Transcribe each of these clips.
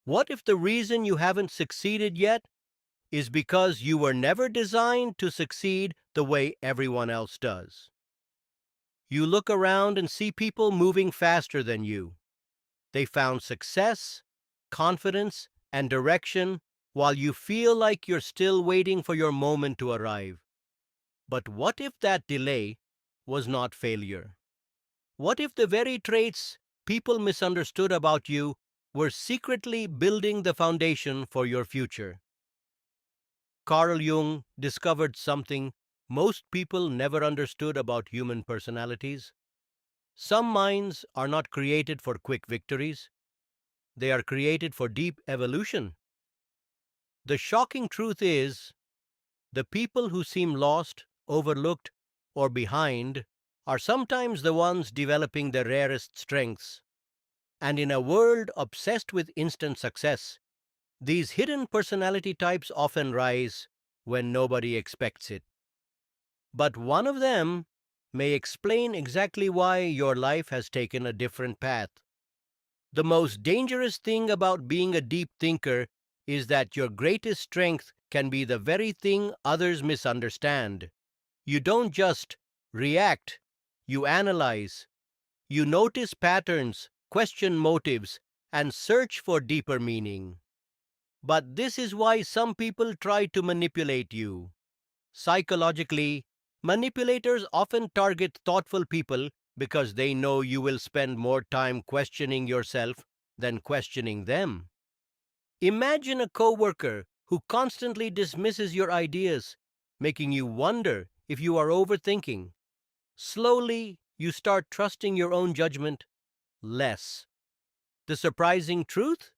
What if the reason you haven't succeeded yet is because you were never designed to succeed the way everyone else does? You look around and see people moving faster than you. They found success, confidence, and direction while you feel like you're still waiting for your moment to arrive. But what if that delay was not failure? What if the very traits people misunderstood about you were secretly building the foundation for your future? Carl Jung discovered something most people never understood about human personalities. Some minds are not created for quick victories, they are created for deep evolution. The shocking truth is, the people who seem lost, overlooked, or behind are sometimes the ones developing the rarest strengths. And in a world obsessed with instant success, these hidden personality types often rise when nobody expects it. But one of them may explain exactly why your life has taken a different path. The most dangerous thing about being a deep thinker is that your greatest strength can be the very thing others misunderstand. You don't just react, you analyze. You notice patterns, question motives, and search for deeper meaning. But this is why some people try to manipulate you. Psychologically, manipulators often target thoughtful people because they know you will spend more time questioning yourself than questioning them. Imagine a coworker who constantly dismisses your ideas, making you wonder if you are overthinking. Slowly, you start trusting your own judgment less. The surprising truth?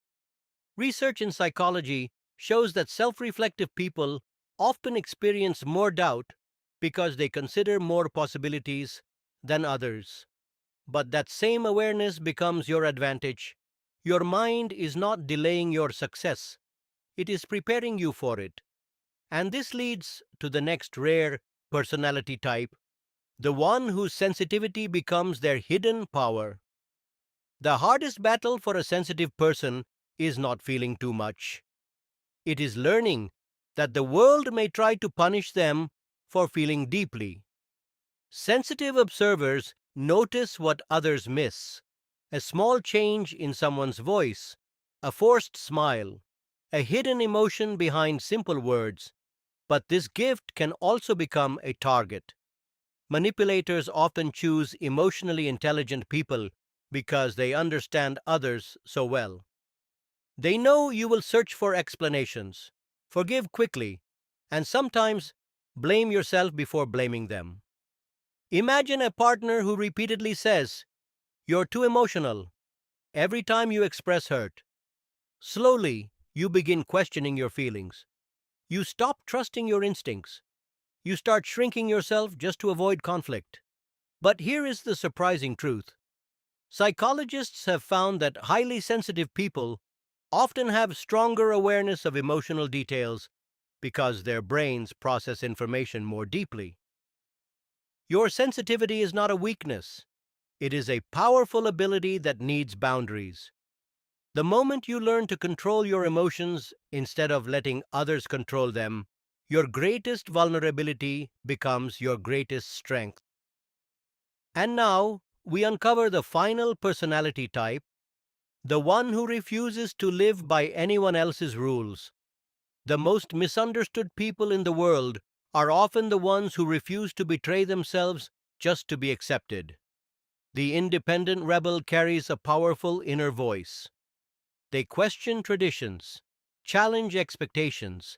Research in psychology shows that self reflective people often experience more doubt because they consider more possibilities than others. But that same awareness becomes your advantage. Your mind is not delaying your success, it is preparing you for it. And this leads to the next rare personality type, the one whose sensitivity becomes their hidden power. The hardest battle for a sensitive person is not feeling too much. It is learning that the world may try to punish them for feeling deeply. Sensitive observers notice what others miss: a small change in someone's voice, a forced smile, a hidden emotion behind simple words. But this gift can also become a target. Manipulators often choose emotionally intelligent people because they understand others so well. They know you will search for explanations, forgive quickly, and sometimes blame yourself before blaming them. Imagine a partner who repeatedly says, "You're too emotional," every time you express hurt. Slowly, you begin questioning your feelings. You stop trusting your instincts. You start shrinking yourself just to avoid conflict. But here is the surprising truth. Psychologists have found that highly sensitive people often have stronger awareness of emotional details because their brains process information more deeply. Your sensitivity is not a weakness, it is a powerful ability that needs boundaries. The moment you learn to control your emotions instead of letting others control them, your greatest vulnerability becomes your greatest strength. And now, we uncover the final personality type, the one who refuses to live by anyone else's rules. The most misunderstood people in the world are often the ones who refuse to betray themselves just to be accepted. The independent rebel carries a powerful inner voice. They question traditions, challenge expectations,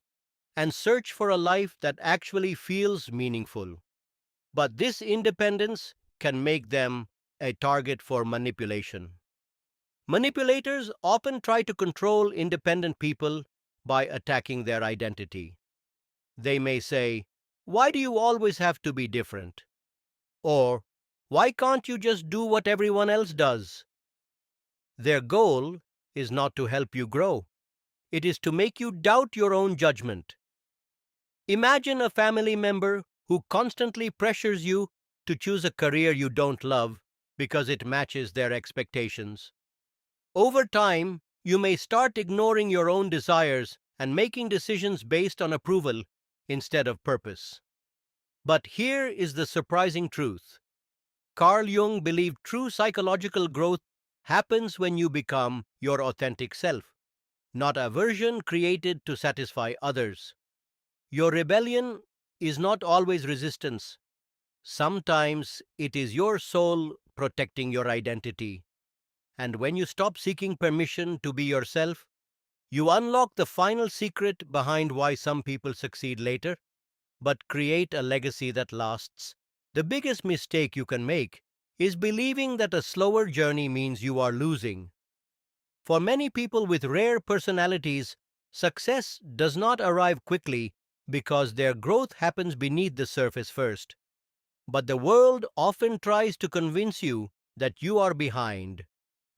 and search for a life that actually feels meaningful. But this independence can make them a target for manipulation. Manipulators often try to control independent people by attacking their identity. They may say, "Why do you always have to be different?" Or, "Why can't you just do what everyone else does?" Their goal is not to help you grow. It is to make you doubt your own judgment. Imagine a family member who constantly pressures you to choose a career you don't love because it matches their expectations. Over time, You may start ignoring your own desires and making decisions based on approval instead of purpose. But here is the surprising truth. Carl Jung believed true psychological growth happens when you become your authentic self, not a version created to satisfy others. Your rebellion is not always resistance. Sometimes it is your soul protecting your identity. And when you stop seeking permission to be yourself, you unlock the final secret behind why some people succeed later, but create a legacy that lasts. The biggest mistake you can make is believing that a slower journey means you are losing. For many people with rare personalities, success does not arrive quickly because their growth happens beneath the surface first. But the world often tries to convince you that you are behind.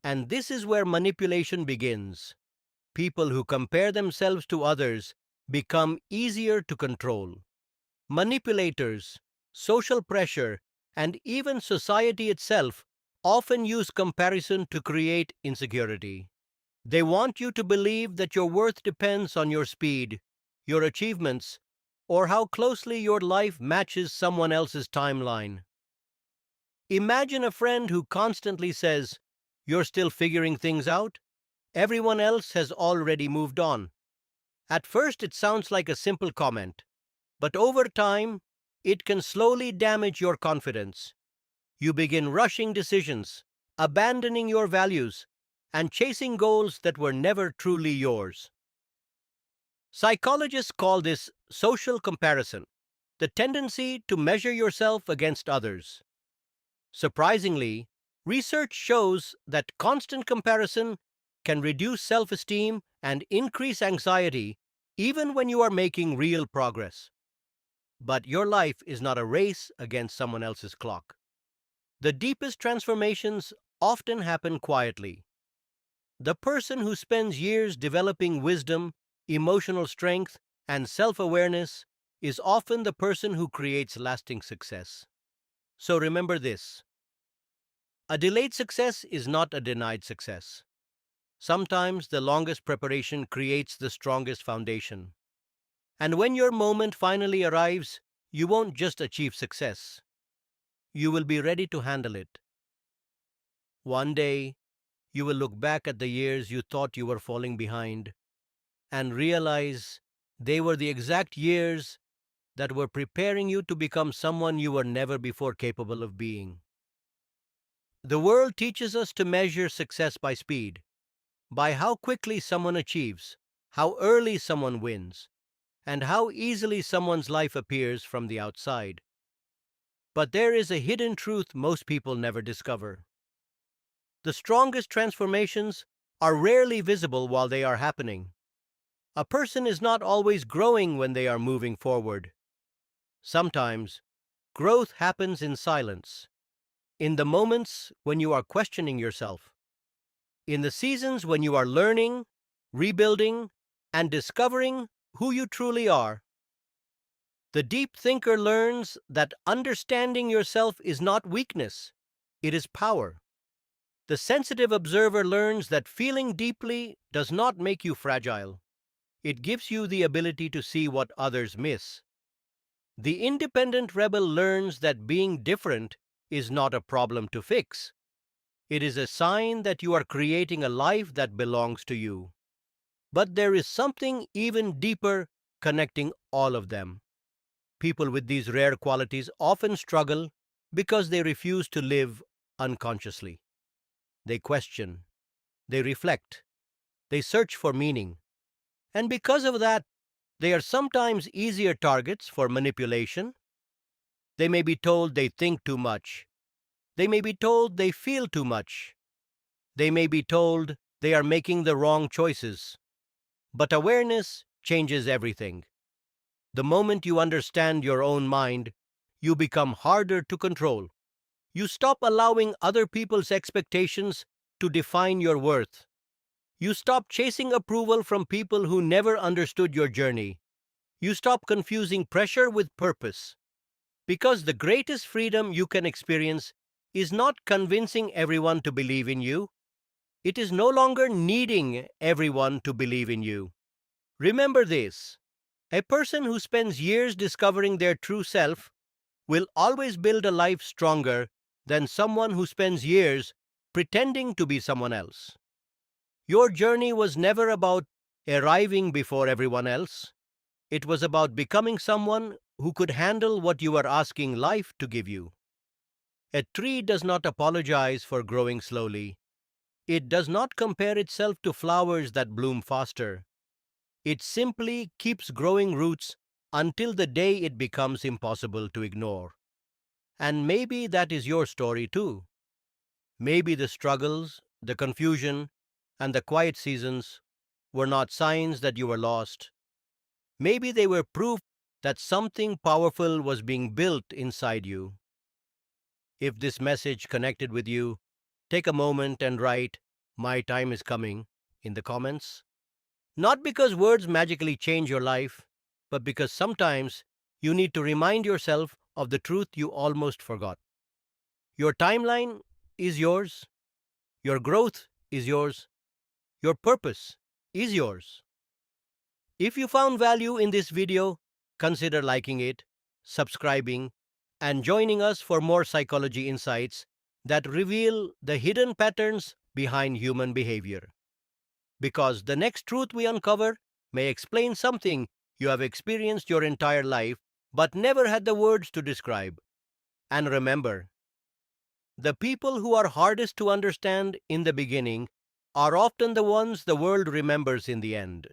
And this is where manipulation begins. People who compare themselves to others become easier to control. Manipulators, social pressure, and even society itself often use comparison to create insecurity. They want you to believe that your worth depends on your speed, your achievements, or how closely your life matches someone else's timeline. Imagine a friend who constantly says, "You're still figuring things out? Everyone else has already moved on." At first, it sounds like a simple comment, but over time, it can slowly damage your confidence. You begin rushing decisions, abandoning your values, and chasing goals that were never truly yours. Psychologists call this social comparison, the tendency to measure yourself against others. Surprisingly, research shows that constant comparison can reduce self-esteem and increase anxiety even when you are making real progress. But your life is not a race against someone else's clock. The deepest transformations often happen quietly. The person who spends years developing wisdom, emotional strength, and self-awareness is often the person who creates lasting success. So remember this: a delayed success is not a denied success. Sometimes the longest preparation creates the strongest foundation. And when your moment finally arrives, you won't just achieve success. You will be ready to handle it. One day, you will look back at the years you thought you were falling behind and realize they were the exact years that were preparing you to become someone you were never before capable of being. The world teaches us to measure success by speed, by how quickly someone achieves, how early someone wins, and how easily someone's life appears from the outside. But there is a hidden truth most people never discover. The strongest transformations are rarely visible while they are happening. A person is not always growing when they are moving forward. Sometimes, growth happens in silence, in the moments when you are questioning yourself, in the seasons when you are learning, rebuilding, and discovering who you truly are. The deep thinker learns that understanding yourself is not weakness, it is power. The sensitive observer learns that feeling deeply does not make you fragile. It gives you the ability to see what others miss. The independent rebel learns that being different is not a problem to fix. It is a sign that you are creating a life that belongs to you. But there is something even deeper connecting all of them. People with these rare qualities often struggle because they refuse to live unconsciously. They question, they reflect, they search for meaning. And because of that, they are sometimes easier targets for manipulation. They may be told they think too much. They may be told they feel too much. They may be told they are making the wrong choices. But awareness changes everything. The moment you understand your own mind, you become harder to control. You stop allowing other people's expectations to define your worth. You stop chasing approval from people who never understood your journey. You stop confusing pressure with purpose. Because the greatest freedom you can experience is not convincing everyone to believe in you. It is no longer needing everyone to believe in you. Remember this: a person who spends years discovering their true self will always build a life stronger than someone who spends years pretending to be someone else. Your journey was never about arriving before everyone else. It was about becoming someone who could handle what you are asking life to give you. A tree does not apologize for growing slowly. It does not compare itself to flowers that bloom faster. It simply keeps growing roots until the day it becomes impossible to ignore. And maybe that is your story too. Maybe the struggles, the confusion, and the quiet seasons were not signs that you were lost. Maybe they were proof that something powerful was being built inside you. If this message connected with you, take a moment and write, "My time is coming," in the comments. Not because words magically change your life, but because sometimes you need to remind yourself of the truth you almost forgot. Your timeline is yours. Your growth is yours. Your purpose is yours. If you found value in this video, consider liking it, subscribing, and joining us for more psychology insights that reveal the hidden patterns behind human behavior. Because the next truth we uncover may explain something you have experienced your entire life but never had the words to describe. And remember, the people who are hardest to understand in the beginning are often the ones the world remembers in the end.